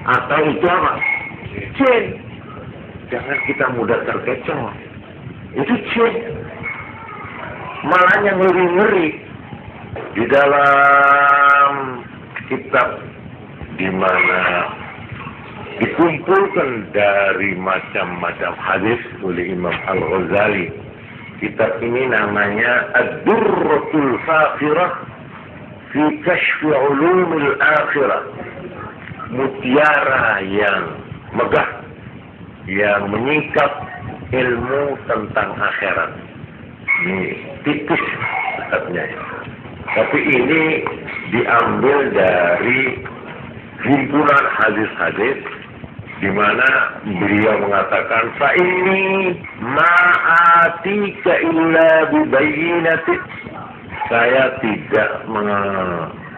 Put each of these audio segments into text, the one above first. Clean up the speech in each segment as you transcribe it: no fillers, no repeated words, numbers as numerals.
Atau itu apa? Jin. Jangan kita mudah terkecoh. Itu jin. Malah yang ngeri-ngeri di dalam kitab di mana dikumpulkan dari macam-macam hadis oleh Imam Al-Ghazali. Kitab ini namanya Ad-Durratul Fakhirah fi Kashfi Ulumil Akhirah. Mutiara yang megah, yang menyingkap ilmu tentang akhirat. Ini tipis kitabnya. Tapi ini diambil dari himpunan hadis-hadis di mana beliau mengatakan fa inni ma'atika illa bibayyinatin. Saya tidak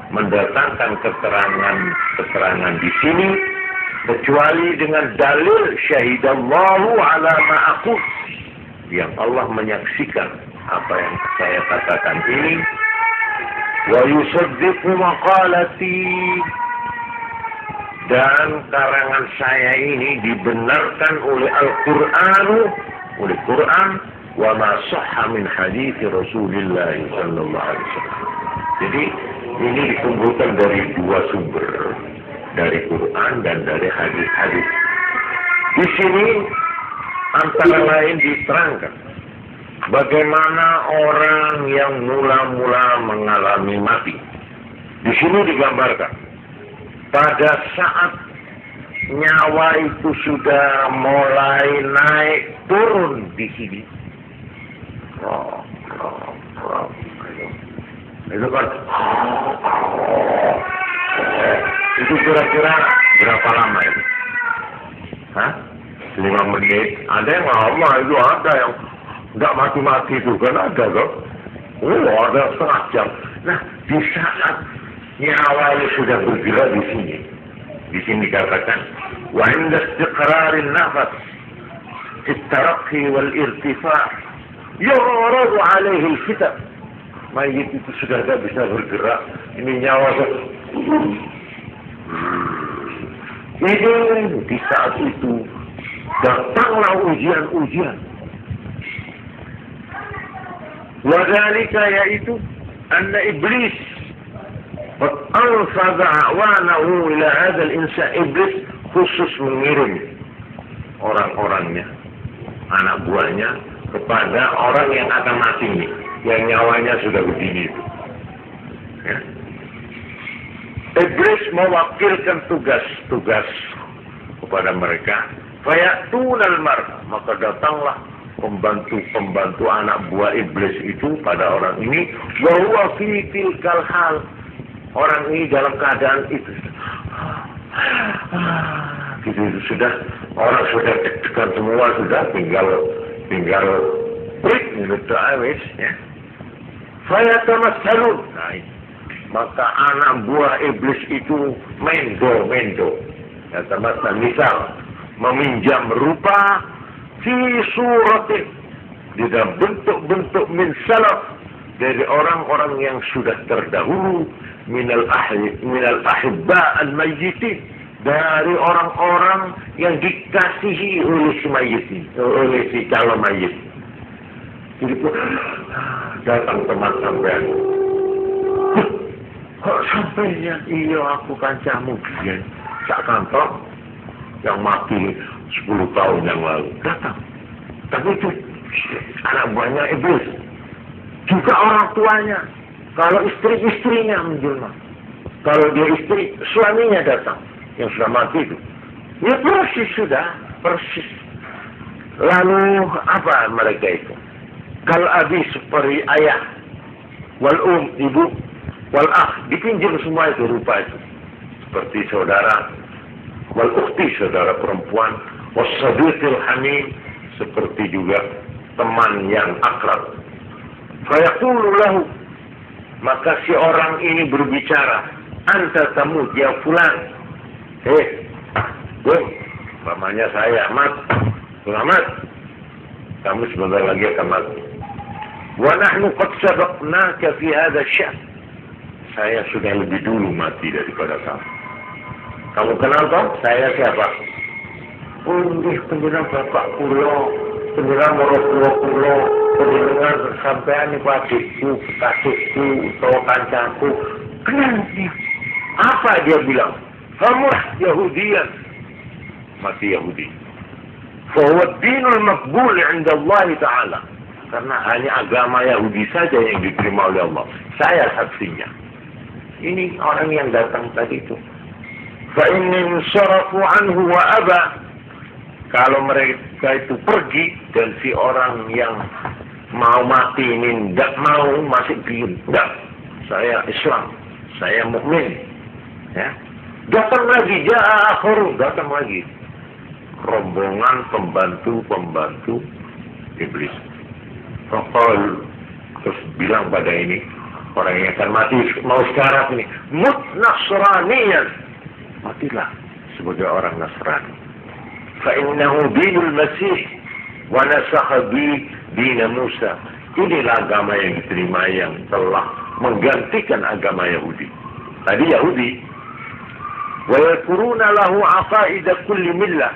mendatangkan keterangan di sini kecuali dengan dalil syahidallahu ala ma'aqul, yang Allah menyaksikan apa yang saya katakan ini, wa yusaddiqu maqalati, dan karangan saya ini dibenarkan oleh Al-Quran, oleh Quran, wa ma sahha min hadits Rasulillah sallallahu alaihi wasallam. Jadi ini dikumpulkan dari dua sumber, dari Quran dan dari hadis-hadis. Di sini antara lain diterangkan bagaimana orang yang mula-mula mengalami mati. Di sini digambarkan pada saat nyawa itu sudah mulai naik turun di sini. Itu kan itu kira-kira berapa lama itu? 5 menit. Ada yang lama, itu ada yang nggak mati-mati itu kan ada loh. Ada setengah jam. Nah, di saat nyawa sudah bergerak di sini. Di sini dikatakan wa inda istiqrarin nafas at-taraqi wal irtifa' yuradu alaihi al-fitan. Mayit itu sudah tidak bisa bergerak. Ini nyawa ini di saat itu datanglah ujian-ujian. Wadhalika, yaitu anna iblis qad anfadha a'wanahu ila hadzal insan. Iblis khusus mengirim orang-orangnya, anak buahnya, kepada orang yang akan mati ini, yang nyawanya sudah begini itu. Ya. Iblis mewakilkan tugas-tugas kepada mereka. Fayatunal mar, maka datanglah pembantu-pembantu anak buah iblis itu pada orang ini. Wa huwa fi tilkal hal, orang ini dalam keadaan itu. Gitu sudah, orang sudah deg-degan semua, sudah tinggal break minute awis ya. Fayatamassalun. Nah, maka anak buah iblis itu mendo. Yatamassal, misal meminjam rupa fi suratin, di dalam bentuk-bentuk min salaf, dari orang-orang yang sudah terdahulu, minal ahibba al-mayyitin, dari orang-orang yang dikasihi oleh si mayit, oleh si calon mayit. Jadi datang teman sampean, kok sampainya iya aku kancamu biyen sak kantor yang mati 10 tahun yang lalu datang. Tapi itu anak buahnya iblis, juga orang tuanya. Kalau istri-istrinya menjelma, kalau dia istri, suaminya datang yang sudah mati itu, ya persis. Lalu apa mereka itu? Kalau abi seperti ayah, wal ibu, wal dipinjam semua itu rupa itu, seperti saudara, wal ukhti, saudara perempuan, was sadiqil hamim, seperti juga teman yang akrab. Fayaqulu lahu, maka si orang ini berbicara, anta tamut ya fulan. Namanya saya Ahmad, kamu sebentar lagi akan mati. Wa nahnu qad sabaqnaka fi hadha asy-sya'n, saya sudah lebih dulu mati daripada kamu. Kamu kenal toh? Saya siapa? Ini penjenengan bapak kulo, penjenengan moro kulo, penjenengan sampean niku adikku, kakekku, utawa kancaku. Kenal dia. Apa dia bilang? Kamu Yahudian. Mati Yahudi. Fahuwa dinul makbul 'inda Allah Ta'ala. Karena hanya agama Yahudi saja yang diterima oleh Allah. Saya saksinya. Ini orang yang datang tadi itu. Fa'innin syarafu anhu wa aba. Kalau mereka itu pergi dan si orang yang mau mati ini tidak mau, masih diem. Tidak. Saya Islam. Saya mukmin. Ya. Datang lagi. Datang lagi. Rombongan pembantu iblis. Fakal terus bilang pada ini orang yang akan mati mau sekarang ini, mut nasraniyan, matilah sebagai orang Nasrani. Fa innahu dinul Masih wa nasakha bi din Musa. Inilah agama yang diterima yang telah menggantikan agama Yahudi. Tadi Yahudi. Wa yakuruna lahu aqaid kulli millah.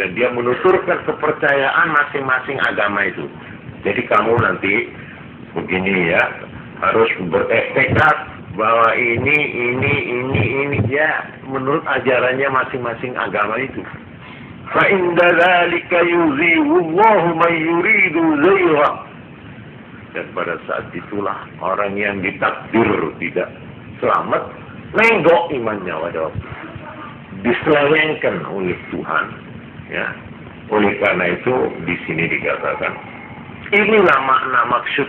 Dan dia menuturkan kepercayaan masing-masing agama itu. Jadi kamu nanti begini ya, harus bertekad bahwa ini ya menurut ajarannya masing-masing agama itu. Fa inda dzalika yuzihullahu man yuridu zayra. Dan pada saat itulah orang yang ditakdir tidak selamat menggok imannya pada waktu diselewengkan oleh Tuhan. Ya, oleh karena itu di sini dikatakan inilah makna maksud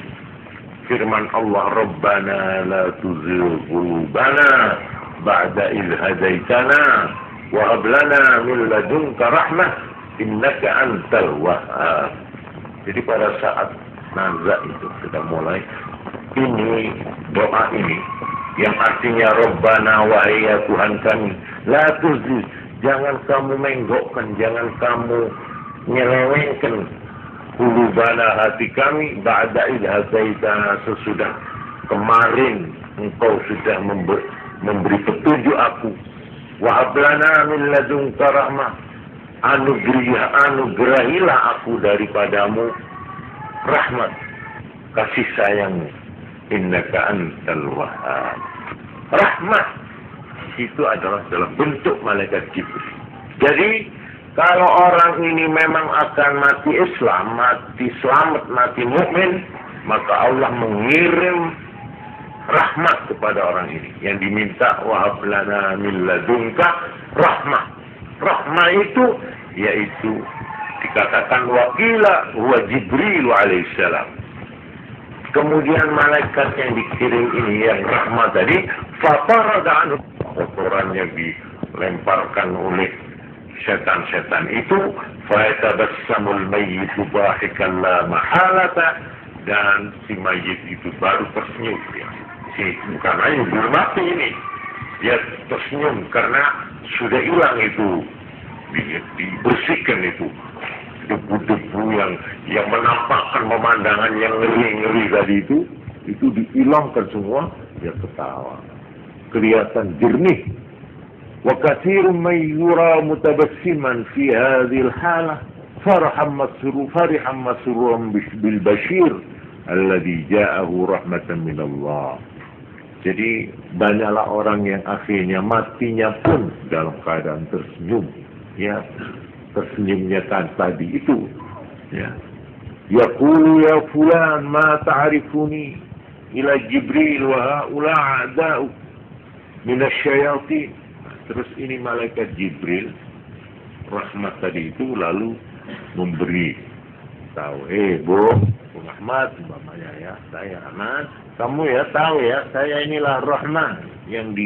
firman Allah, Rabbana la tuzigh qulubana ba'da idh hadaitana wa hab lana min ladunka rahmah innaka antal wahhab. Jadi pada saat nazak itu sudah mulai ini doa ini yang artinya Rabbana wahai ya Tuhan kami, la tuzigh, jangan kamu menggokkan, jangan kamu nyelewengkan qulubana hati kami ba'da idh hadaitana, sesudah kemarin engkau sudah memberi petunjuk aku. Wa hablana min ladunka rahmah, anugerahilah aku daripadamu rahmat, kasih sayangmu. Innaka antal wahhab. Rahmat itu adalah dalam bentuk malaikat Jibril. Jadi kalau orang ini memang akan mati Islam, mati selamat, mati mukmin, maka Allah mengirim rahmat kepada orang ini. Yang diminta wahab lana min ladunka rahmah. Rahmah itu yaitu dikatakan waqila huwa Jibril alaihissalam. Kemudian malaikat yang dikirim ini yang rahmat tadi, fatarada anhu, kotorannya dilemparkan oleh setan-setan itu, fayatabassamul mayyitu bahikan la mahalata, dan si mayit itu baru tersenyum. Karena yang belum mati ini, dia tersenyum karena sudah hilang itu, dibersihkan itu debu-debu yang menampakkan pemandangan yang ngeri-ngeri tadi itu dihilangkan semua, dia ketawa, kelihatan jernih. Wa katsirun man yura mutabassiman fi hadhihi al-halah farihan masruran bil bashir alladhi ja'ahu rahmatan min Allah. Jadi banyaklah orang yang akhirnya matinya pun dalam keadaan tersenyum, ya. Tersenyumnya kan tadi itu, ya. Yaqulu ya fulan ma ta'rifuni ila Jibril wa haula a'da'u min asyayatin. Terus ini malaikat Jibril rahmat tadi itu lalu memberi tahu, Bu Ahmad umpamanya ya, saya Ahmad, kamu ya tahu ya, saya inilah Rahman yang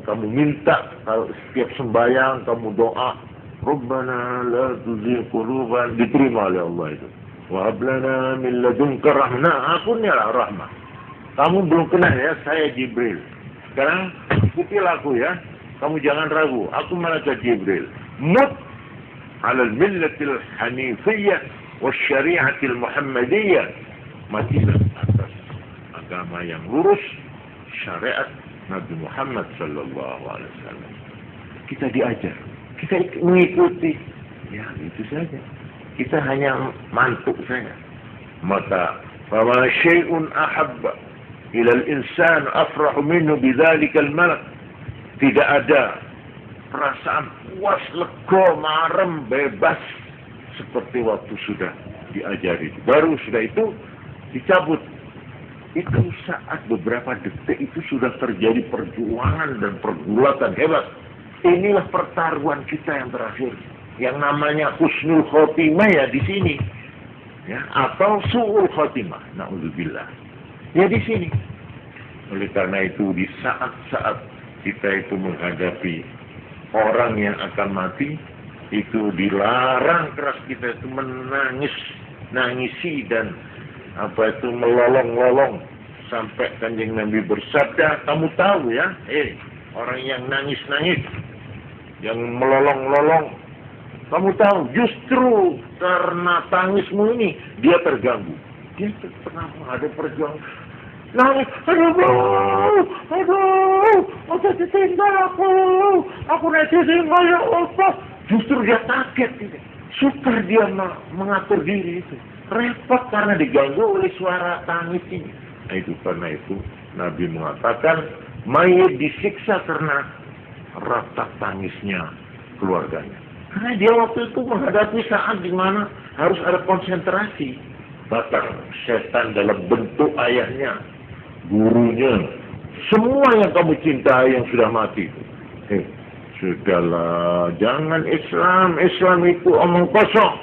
kamu minta kalau setiap sembahyang kamu doa Rabbana la tuzigh qulubana, diterima oleh Allah itu. Wa hab lana min ladunka rahmah, akunnya lah rahmah. Kamu belum kenal ya, saya Jibril. Sekarang ikutilah aku ya. Kamu jangan ragu, aku malaikat Jibril. Mut ala al-millatil hanifiyyah wa syari'atil muhammadiyah. Matilah atas agama yang lurus, syariat Nabi Muhammad sallallahu alaihi wasallam. kita diajar, kita mengikuti. Ya, itu saja. Kita hanya mantuk saja. Maka, fama syai'un ahabba ila al-insan afrahu minhu bidzalika al-malak. Tidak ada perasaan puas, lega, marem, bebas seperti waktu sudah diajari. Baru sudah itu dicabut. Itu saat beberapa detik itu sudah terjadi perjuangan dan pergulatan hebat. Inilah pertaruhan kita yang terakhir. Yang namanya husnul khotimah ya di sini. Ya, atau su'ul khotimah. Na'udzubillah. Ya di sini. Oleh karena itu di saat-saat kita itu menghadapi orang yang akan mati, itu dilarang keras kita itu nangisi dan melolong-lolong. Sampai Kanjeng Nabi bersabda, kamu tahu ya, orang yang nangis-nangis, yang melolong-lolong, kamu tahu justru karena tangismu ini dia terganggu. Dia pernah ada perjuangan. Nangis, aduh, ditinggal aku nanti tinggal ya Allah. Justru dia kaget, sukar dia mengatur diri itu. Repot karena diganggu oleh suara tangis ini. Nah, itu karena itu Nabi mengatakan mayit disiksa karena ratap tangisnya keluarganya. Karena dia waktu itu menghadapi saat di mana harus ada konsentrasi. Bahkan setan dalam bentuk ayahnya, gurunya, semua yang kamu cintai yang sudah mati. Sudahlah, jangan Islam itu omong kosong.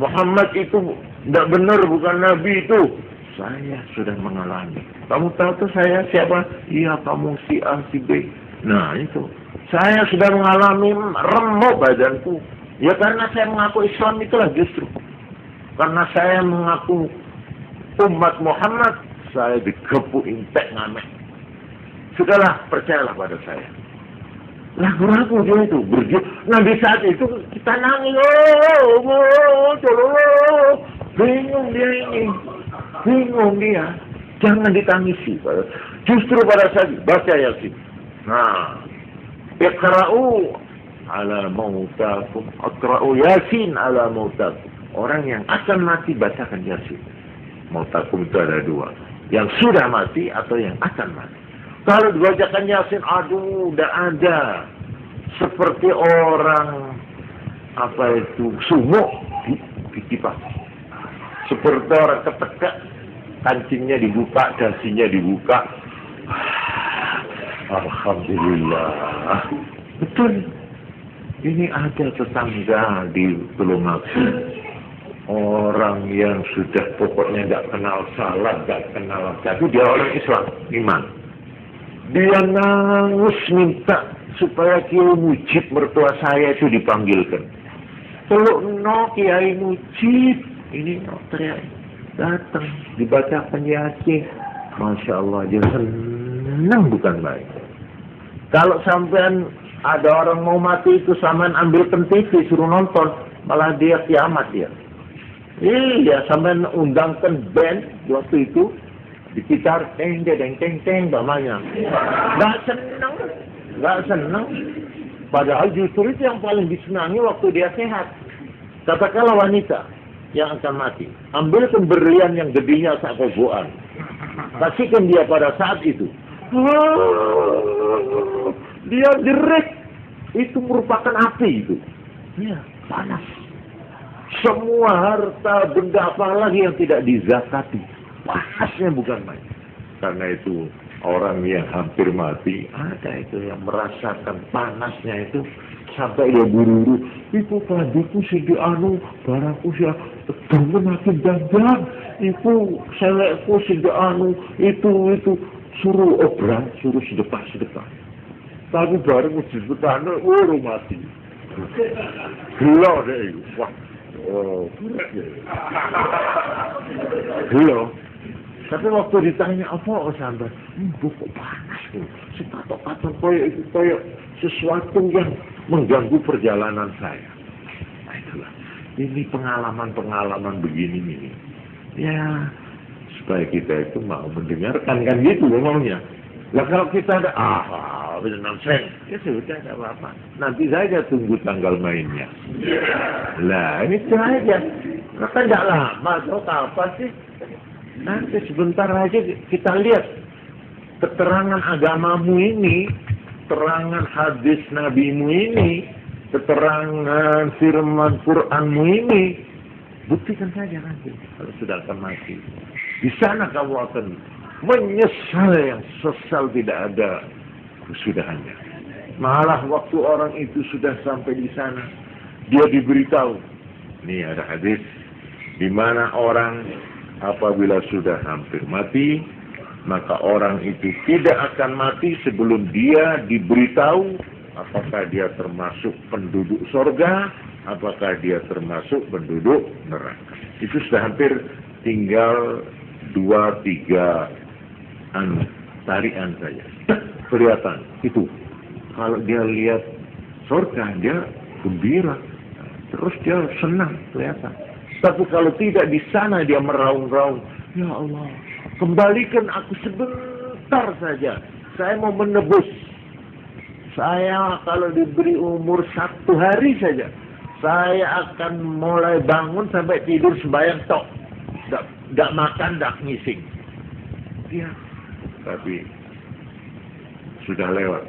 Muhammad itu tidak benar, bukan Nabi itu. Saya sudah mengalami. Kamu tahu tuh saya siapa? Iya, kamu si A, si B. Nah itu. Saya sudah mengalami remuk badanku. Ya karena saya mengaku Islam itulah justru. Karena saya mengaku umat Muhammad, saya dikepuk intek ngamek. Sudahlah, percayalah pada saya. Ragu-ragu dia itu berjuang. Nah di saat itu kita nangis. Bingung dia ini. Bingung dia. Jangan ditangisi. Justru pada saat baca Yasin. Nah, iqra'u ala mautakum. Iqra'u Yasin ala mautakum. Orang yang akan mati bacakan Yasin. Mautakum itu ada dua. Yang sudah mati atau yang akan mati. Kalau dibacakan Yasin, aduh, udah ada. Seperti orang, sumuk ditipak. Seperti orang ketekak, kancingnya dibuka, dasinya dibuka. Alhamdulillah. Betul. Ini ada tetangga di Tulungagung. Orang yang sudah pokoknya tidak kenal salat, tidak kenal tapi dia orang Islam, iman. Dia nangis minta supaya Kiai Mujib mertua saya itu dipanggilkan. Peluk no Kiai Mujib, ini no teriak. Datang dibacakan Yasin. Masya Allah, dia senang bukan main. Kalau sampean ada orang mau mati itu sampean ambilkan TV suruh nonton, malah dia kiamat dia. Iya, sampean undangkan band waktu itu dikitar teng namanya. Nggak senang. Padahal justru itu yang paling disenangi waktu dia sehat. Katakanlah wanita yang akan mati, ambil pemberian yang gedenya sakoboan, kasihkan dia pada saat itu. Dia jerit, itu merupakan api itu. Iya, panas. Semua harta benda apa lagi yang tidak dizakati, panasnya bukan main. Karena itu orang yang hampir mati, ada itu yang merasakan panasnya itu sampai dia buru-buru. Itu tadiku sidi anu, barangku sih bangun makin dandan. Itu selekku sidi anu, itu suruh obrak, suruh sedekah. Tapi bareng sedekah anu, mati. Gila deh, wah. Gila. Tapi waktu ditanya apa sampai, kok panas tuh. Sepatok-patok kayak sesuatu yang mengganggu perjalanan saya. Nah itulah. Ini pengalaman-pengalaman begini ini. Ya, supaya kita itu mau mendengarkan kan gitu ngomongnya. Lah kalau kita ada sen. Ya sudah, tidak apa-apa. Nanti saja tunggu tanggal mainnya. Lah, ini saja. Maka tidak lama, atau kapan sih? Nanti sebentar aja kita lihat keterangan agamamu ini, keterangan hadis nabimu ini, keterangan firman Qur'anmu ini. Buktikan saja nanti kalau sudah akan mati. Di sana kamu akan menyesal yang sesal tidak ada kesudahannya. Malah waktu orang itu sudah sampai di sana, dia diberitahu. Ini ada hadis di mana orang apabila sudah hampir mati, maka orang itu tidak akan mati sebelum dia diberitahu apakah dia termasuk penduduk surga, apakah dia termasuk penduduk neraka. Itu sudah hampir tinggal 2-3 tarian saja. Kelihatan itu. Kalau dia lihat surga, dia gembira. Terus dia senang, kelihatan. Tapi kalau tidak, di sana dia meraung-raung. Ya Allah, kembalikan aku sebentar saja. Saya mau menebus. Saya kalau diberi umur 1 hari saja, saya akan mulai bangun sampai tidur sembahyang tok. Tidak makan, tidak ngising. Ya, tapi sudah lewat.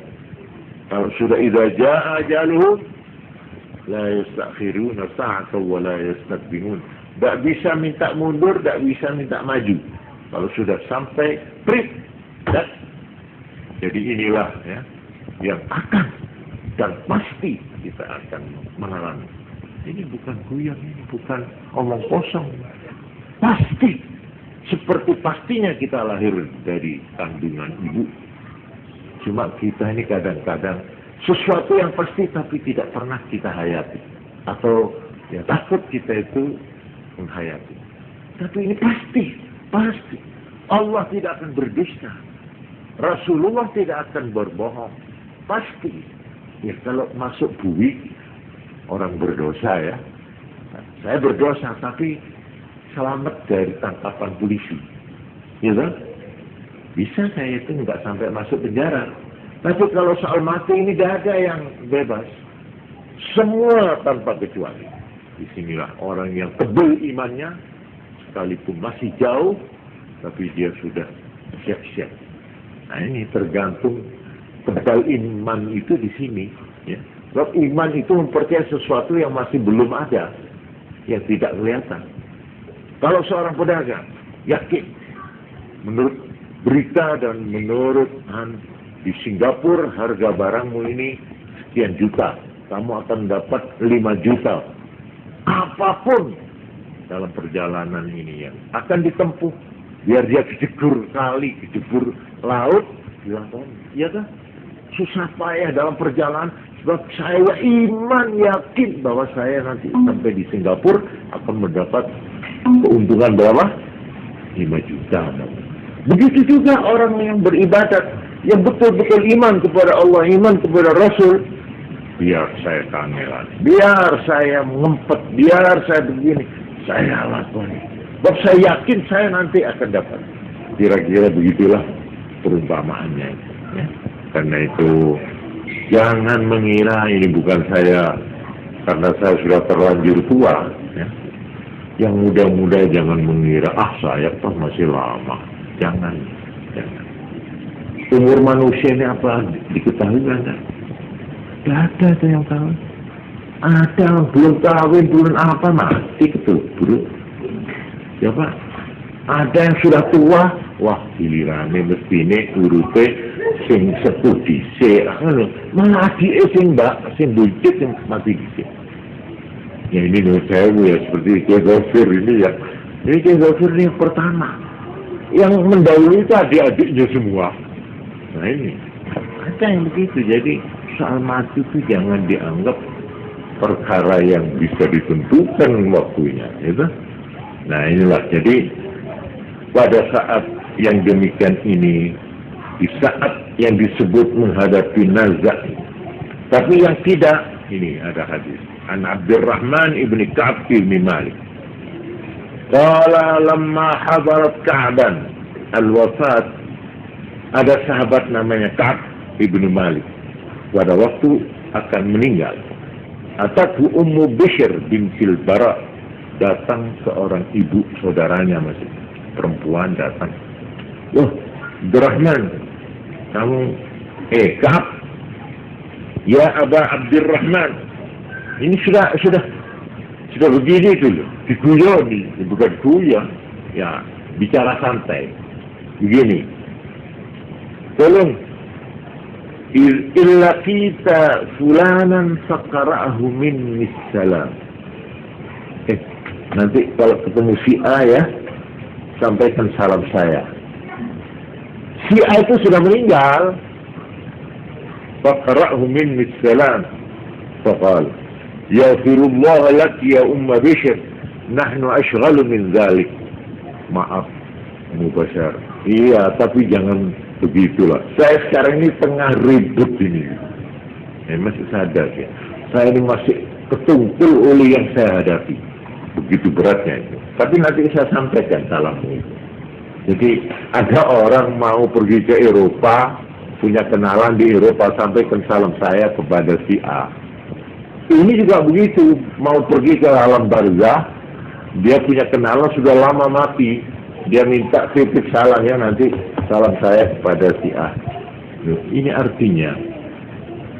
Kalau sudah idza jaa ajaluhum la yastakhiruna sa'atan wa la yastaqdimun. Tak bisa minta mundur, tak bisa minta maju. Kalau sudah sampai prit, dan jadi inilah ya yang akan dan pasti kita akan mengalami. Ini bukan guyon, ini bukan omong kosong. Pasti, seperti pastinya kita lahir dari kandungan ibu. Cuma kita ini kadang-kadang sesuatu yang pasti tapi tidak pernah kita hayati. Atau ya takut kita itu menghayati. Tapi ini pasti. Allah tidak akan berdusta. Rasulullah tidak akan berbohong. Pasti. Ya kalau masuk bumi, orang berdosa ya. Saya berdosa tapi selamat dari tangkapan polisi. Ya kan? Bisa saya itu nggak sampai masuk penjara. Tapi kalau soal mati ini tidak ada yang bebas. Semua tanpa kecuali. Disinilah orang yang tebal imannya, sekalipun masih jauh, tapi dia sudah siap-siap. Nah ini tergantung tebal iman itu di sini. Ya. Sebab iman itu mempercayai sesuatu yang masih belum ada, yang tidak kelihatan. Kalau seorang pedagang yakin, menurut berita dan menurut di Singapura harga barangmu ini sekian juta, kamu akan dapat 5 juta. Apapun dalam perjalanan ini yang akan ditempuh, biar dia kejebur kali, kejebur laut, dilakukan, ya kan? Susah payah dalam perjalanan, sebab saya iman yakin bahwa saya nanti sampai di Singapura akan mendapat keuntungan berapa? 5 juta. Begitu juga orang yang beribadat, yang betul-betul iman kepada Allah, iman kepada Rasul. Biar saya kangelan, biar saya ngempet, biar saya begini, saya lakukan. Sebab saya yakin saya nanti akan dapat. Kira-kira begitulah perumpamaannya. Ya. Karena itu jangan mengira ini bukan saya, karena saya sudah terlanjur tua. Ya. Yang muda-muda jangan mengira, saya toh masih lama. Jangan. Umur manusia ini apa diketahui enggak? Tidak ada tuh yang tahu. Ada yang belum kawin, belum apa, mati ketubur. Ya Pak. Ada yang sudah tua, wah gilirannya mesti ini urupe sing sepuh dhisik. Malah adike sing mbak, sing buncit yang mati dhisik. Ya ini menurut saya ya seperti Kiai Ghafir ini ya. Ini Kiai Ghafir ini yang pertama. Yang mendahului itu adik-adiknya semua. Nah ini ada yang begitu. Jadi soal mati itu jangan dianggap perkara yang bisa ditentukan waktunya, gitu. Nah inilah, jadi pada saat yang demikian ini, di saat yang disebut menghadapi nazak, tapi yang tidak, ini ada hadis an Abdurrahman ibni Ka'ab ibni Malik. Qala lamma hadarat Ka'ban al-wafat, ada sahabat namanya Ka'ab ibnu Malik pada waktu akan meninggal. Atatu Ummu Bishr bintil Bara, datang seorang ibu saudaranya masih perempuan datang. Wah, Abdurrahman, kamu Ka'ab, ya Aba Abdurrahman, ini sudah begini dulu, diguyon, bukan guyon, ya bicara santai, begini. Tolong, illa kita fulanan faqara'ahu minni salam. Nanti kalau ketemu si A ya, sampaikan salam saya. Si A itu sudah meninggal. Faqara'ahu minni salam. Faqal, yaghfirullah lak ya Umma Bishr, nahnu ashghalu min dhalik. Maaf, Mubasyar. Iya, tapi jangan begitulah. Saya sekarang ini tengah ribut ini. Masih sadar ya. Saya ini masih ketungkul oleh yang saya hadapi. Begitu beratnya itu. Tapi nanti saya sampaikan salammu itu. Jadi ada orang mau pergi ke Eropa, punya kenalan di Eropa, sampaikan salam saya kepada si A. Ini juga begitu. Mau pergi ke alam barzah, dia punya kenalan sudah lama mati. Dia minta titip salamnya nanti salam saya kepada si A. Ini artinya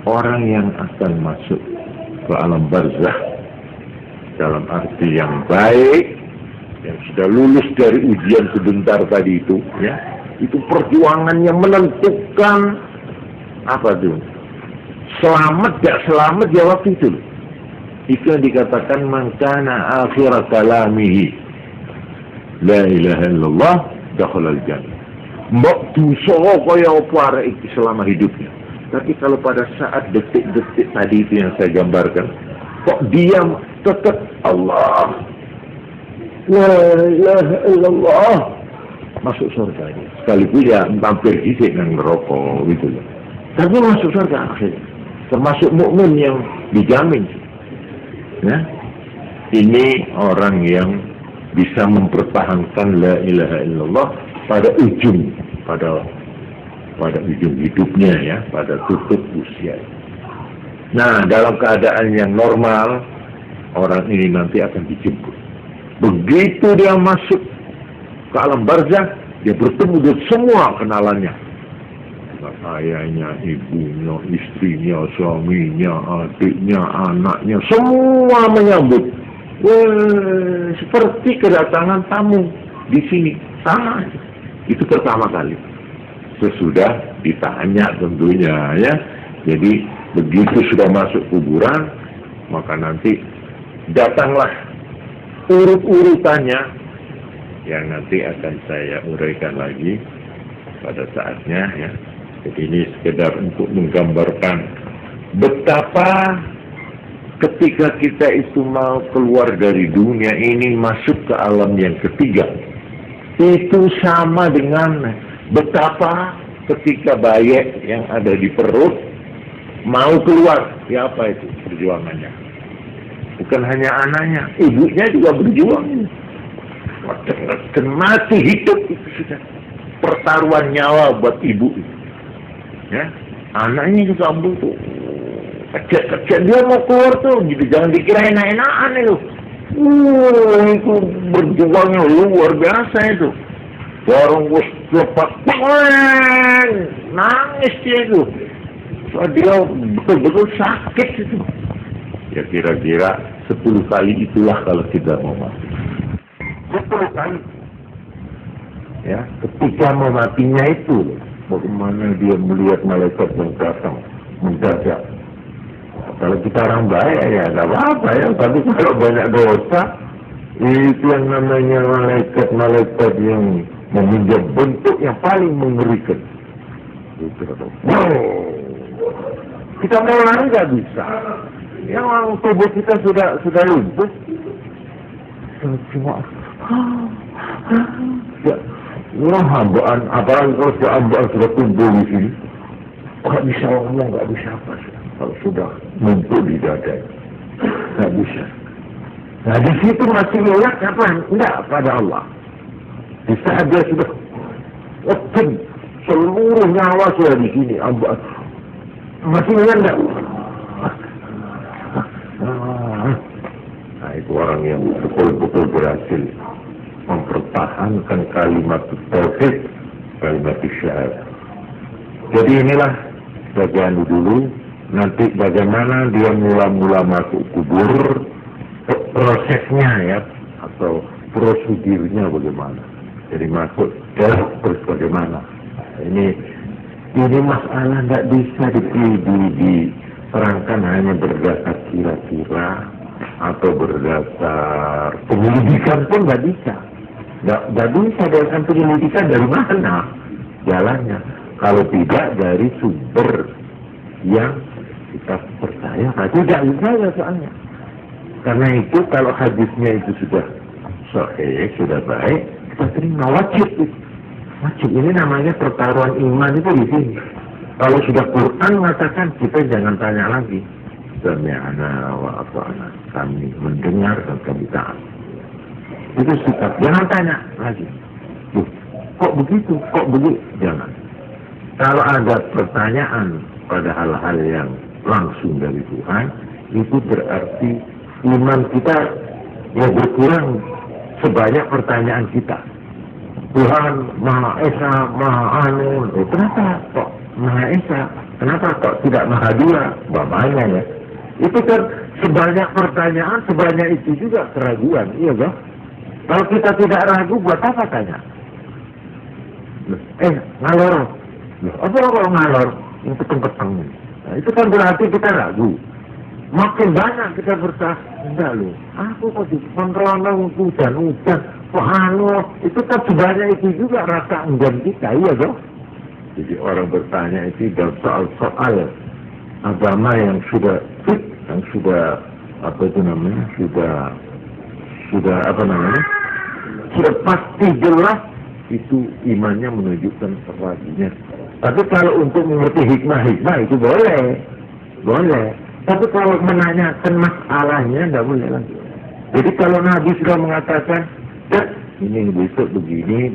orang yang akan masuk ke alam barzah dalam arti yang baik, yang sudah lulus dari ujian sebentar tadi itu, ya, itu perjuangan yang menentukan apa tuh? Selamat gak selamat ya waktu itu. Itu yang dikatakan man kana akhir kalamihi la ilaha illallah dakhala al-jannah. Mbok dosa kaya apa arek iki selama hidupnya. Tapi kalau pada saat detik-detik tadi itu yang saya gambarkan, kok diam tetap Allah, la ilaha illallah, masuk surga ini. Sekaligus ya mampir isi dengan neraka gitu loh. Tapi masuk surga akhirnya. Termasuk mukmin yang dijamin. Ya. Ini orang yang bisa mempertahankan la ilaha illallah pada ujung hidupnya ya, pada tutup usia. Nah, dalam keadaan yang normal, orang ini nanti akan dijemput. Begitu dia masuk ke alam barzah, dia bertemu dengan semua kenalannya. Ayahnya, ibunya, istrinya, suaminya, adiknya, anaknya, semua menyambut. Seperti kedatangan tamu di sini, sama. Itu pertama kali. Sesudah ditanya tentunya ya. Jadi begitu sudah masuk kuburan, maka nanti datanglah urut-urutannya yang nanti akan saya uraikan lagi pada saatnya ya. Jadi ini sekedar untuk menggambarkan betapa ketika kita itu mau keluar dari dunia ini masuk ke alam yang ketiga, itu sama dengan betapa ketika bayi yang ada di perut mau keluar, ya apa itu perjuangannya? Bukan hanya anaknya, ibunya juga berjuang. Mati hidup itu sudah pertaruhan nyawa buat ibu. Ya, anaknya juga butuh. Kecil dia mau keluar tuh, gitu. Jangan dikira enak-enakan itu. Itu berjuangnya luar biasa itu. Warung bus lepas, nangis dia itu. So, dia betul-betul sakit itu. Ya kira-kira 10 kali itulah kalau kita mau mati. 10 kali. Ya, ketika mau matinya itu, bagaimana dia melihat malaikat yang datang mendadak. Kalau kita orang baik ya tidak apa-apa ya, tapi kalau banyak dosa, itu yang namanya malaikat-malaikat yang meminjam bentuk yang paling mengerikan. Kita mau lari nggak bisa. Yang tubuh kita sudah lumpuh. Cuma ya, hambaan, apalagi kalau hambaan sudah tumbuh di sini, nggak bisa ngomong, nggak bisa apa sih. Kalau sudah numpuk di dada, nggak bisa. Nah di situ masih melihat apa? Enggak, pada Allah. Di saat dia sudah seluruh nyawa sudah di sini, Masih ingat nggak? Nah, itu orang yang betul-betul berhasil mempertahankan kalimat tauhid, kalimat syahadat. Jadi inilah bagian dulu. Nanti bagaimana dia mula-mula masuk kubur, prosesnya ya, atau prosedurnya bagaimana. Jadi masuk terus bagaimana. Ini masalah tidak bisa diterangkan hanya berdasar kira-kira atau berdasar penyelidikan pun nggak bisa. Nggak bisa dengan penyelidikan dari mana jalannya. Kalau tidak dari sumber yang kita percaya, tidak bisa soalnya. Karena itu kalau hadisnya itu sudah sahih, sudah baik, kita terima, wajib. Wajib ini namanya pertaruhan iman itu di sini. Kalau sudah Quran mengatakan, kita jangan tanya lagi. Sami'na wa ata'na, kami mendengar dan kami taat. Itu sikap, jangan tanya lagi. Kok begitu? Kok begitu? Jangan. Kalau ada pertanyaan pada hal-hal yang langsung dari Tuhan, itu berarti iman kita ya berkurang sebanyak pertanyaan kita. Tuhan Maha Esa, Maha Anu, kenapa kok Maha Esa? Kenapa kok tidak Maha Dua? Bapaknya ya. Itu kan sebanyak pertanyaan, sebanyak itu juga keraguan, iya kan? Kalau kita tidak ragu, buat apa tanya? Ngalor. Apa kalau ngalor? Itu peteng-peteng. Nah, itu kan berarti kita ragu. Makin banyak kita berkata, enggak loh, aku kok dikontrol hujan, kok anu, itu kan sebanyak itu juga rasa enggan kita, iya dong? Jadi orang bertanya itu dalam soal-soal agama yang sudah fit, yang sudah, sudah pasti jelas, itu imannya menunjukkan keraguannya. Tapi kalau untuk mengerti hikmah itu boleh. Tapi kalau menanyakan masalahnya tidak boleh lagi. Jadi kalau Nabi sudah mengatakan, ini besok begini,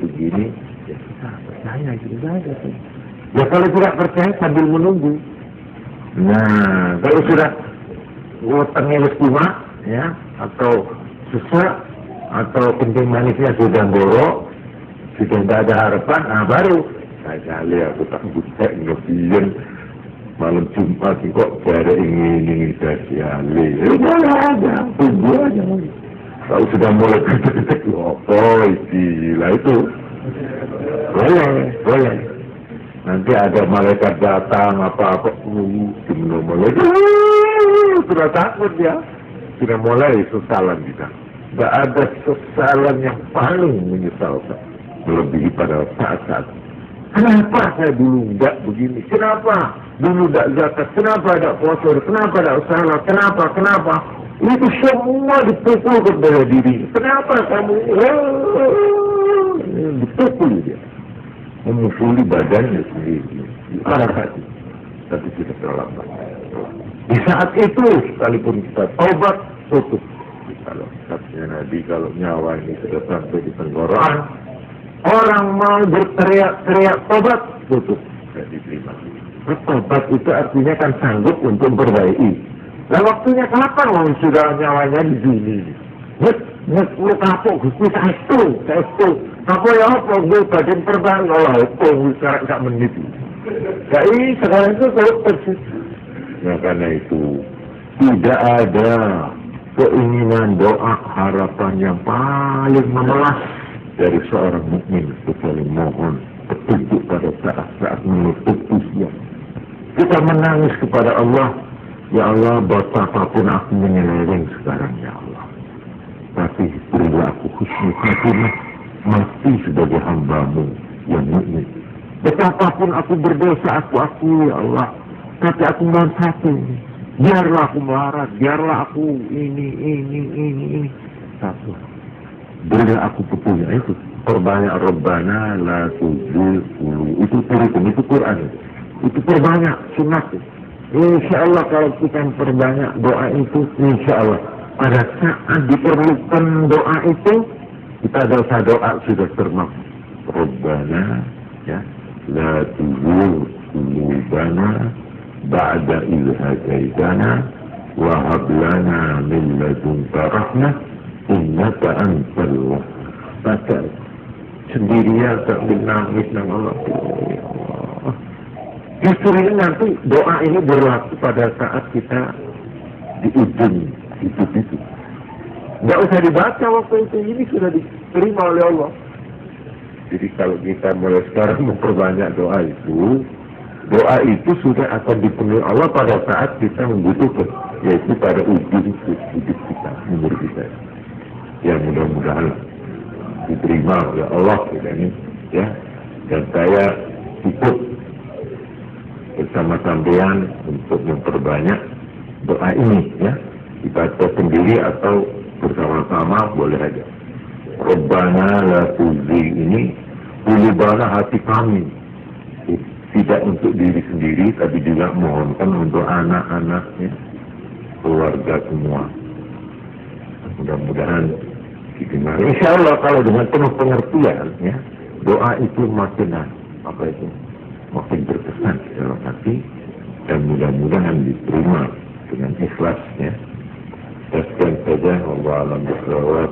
ya kita percaya gitu saja. Ya kalau tidak percaya sambil menunggu. Nah, kalau sudah wetengnya cuma, ya, atau sesak, atau kencing manisnya sudah borok, sudah tidak ada harapan, nah baru kali aku tak butek ngebiyen malam Jumat kok pada ingin spesiali. Boleh aja, tunggu aja. Kalau sudah mulai ketek-ketek, gila itu. Boleh. Nanti ada malaikat datang, apa-apa, sudah mulai, sudah takut ya. Sudah mulai sesalan kita. Tidak ada sesalan yang paling menyesalkan melebihi pada saat-saat. Kenapa saya dulu enggak begini? Kenapa dulu enggak zakat? Kenapa enggak puasa? Kenapa enggak salat? Kenapa? Itu semua dipukul kepada diri. Kenapa kamu? Dipukul dia. Memukuli badannya sendiri. Di arah hati. Tapi kita terlambat. Di saat itu, sekalipun kita taubat, tutup. Kalau katanya Nabi, kalau nyawa ini sudah sampai di tenggorokan, orang mau berteriak-teriak tobat, tutup, tidak diterima. Tobat itu artinya kan sanggup untuk memperbaiki. Nah waktunya kapan orang sudah nyawanya di sini? Lu kapok, gue satu. Apa ya apa, gue badan terbang, gue sekarang tak menit. Jadi sekarang itu kalau persis. Nah karena itu, tidak ada keinginan doa harapan yang paling memelas dari seorang mukmin kecuali mohon petunjuk pada saat-saat menutup usia. Kita menangis kepada Allah, ya Allah, betapapun aku menyeleweng sekarang, ya Allah. Tapi berilah aku husnul khatimah, mati sebagai hamba-Mu yang mukmin. Betapapun aku berdosa, aku akui, ya Allah. Tapi aku mohon satu, biarlah aku melarat, biarlah aku ini. Satu. Berilah aku petunjuk itu. Perbanyak Rabbana la tuzigh qulubana. Itu kurikulum, itu Quran. Itu perbanyak sunat. Insya Allah kalau kita perbanyak doa itu, insya Allah pada saat diperlukan doa itu, kita doa sudah termasuk. Rabbana ya la tuzigh qulubana ba'da idh hadaitana wa hab lana min ladunka rahmah innaka antal wahhab. Sendirian sambil nangis nang Allah. Justru ini nanti doa ini berlaku pada saat kita di ujung hidup itu. Nggak usah dibaca waktu itu, ini sudah diterima oleh Allah. Jadi kalau kita mulai sekarang memperbanyak doa itu sudah akan dipenuhi Allah pada saat kita membutuhkan, yaitu pada ujung hidup kita, umur kita. Ya mudah-mudahan diterima oleh Allah ini, ya. Dan saya ikut bersama sampean untuk memperbanyak doa ini, ya. Dibaca sendiri atau bersama-sama boleh aja. Rabbana la tuzigh ini qulubana, hati kami. Tidak untuk diri sendiri, tapi juga mohonkan untuk anak-anaknya, keluarga semua. Mudah-mudahan didengar. Insya Allah kalau dengan penuh pengertian, ya, doa itu makin berkesan di dalam hati, dan mudah-mudahan diterima dengan ikhlas, ya. Sekian saja, Allah alam bisawab.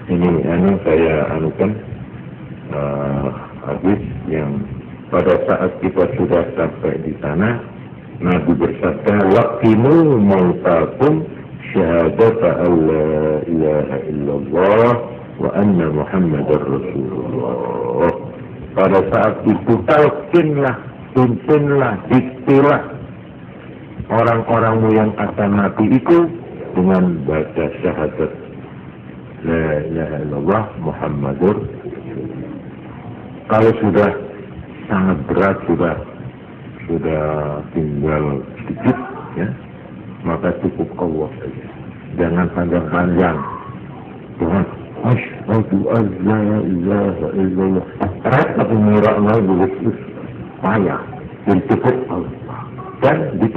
Ini saya anukan hadis yang pada saat kita sudah sampai di sana, Nabi bersabda, waqimu mautakum syahadata alla ilaha illallah wa anna muhammadar rasulullah. Pada saat itu talqinlah, tuntunlah, diktilah orang-orangmu yang akan mati itu dengan baca syahadat la ilaha illallah muhammadur. Kalau sudah sangat berat, sudah tinggal sedikit, ya, maka cukup Allah saja. Jangan panjang-panjang. Tuhan, asyhadu an la ilaha illallah. Tapi miraknya begitu payah. Jadi cukup Allah. Dan di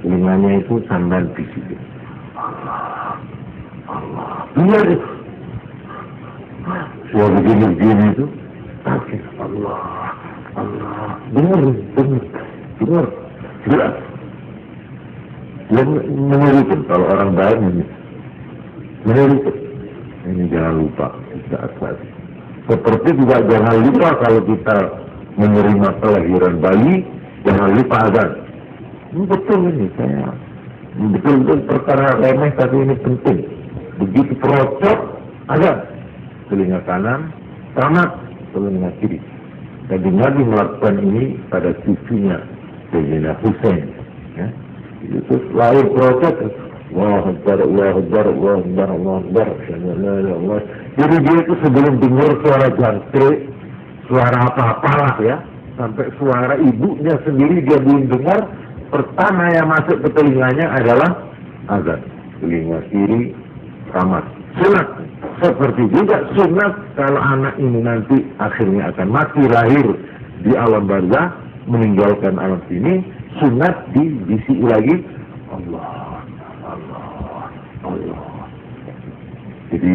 telinganya itu sandal bisik. Allah. Dengar itu. Suara begini itu. Allah. Dengar. Jelas. Dia menirukan kalau orang baik menirukan. Ini jangan lupa saat-saat. Seperti juga jangan lupa kalau kita menerima kelahiran bayi, jangan lupa azan. Ini betul ini, saya betul-betul perkara remeh tapi ini penting. Begitu perocot, azan. Telinga kanan, tamat, telinga kiri. Dan Nabi melakukan ini pada cucunya, Sayyidina Husain. Ya. Itu lahir proses, Allahu Akbar, Allahu Akbar, Allahu Akbar, Allahu Akbar, Allah. Jadi dia itu sebelum dengar suara jangkrik, suara apa-apa lah, ya, sampai suara ibunya sendiri dia belum dengar, pertama yang masuk ke telinganya adalah azan. Telinga kiri, tamat. Sunat. Seperti juga sunat kalau anak ini nanti akhirnya akan mati, lahir di alam barzah, meninggalkan alam sini, sunat diisi lagi Allah. Jadi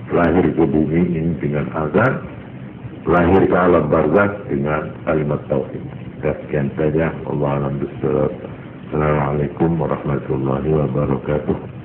lahir ke bumi ini dengan azan, lahir ke alam barzah dengan kalimat tauhid. Sekian saja. Allah alam bisawab. Assalamualaikum warahmatullahi wabarakatuh.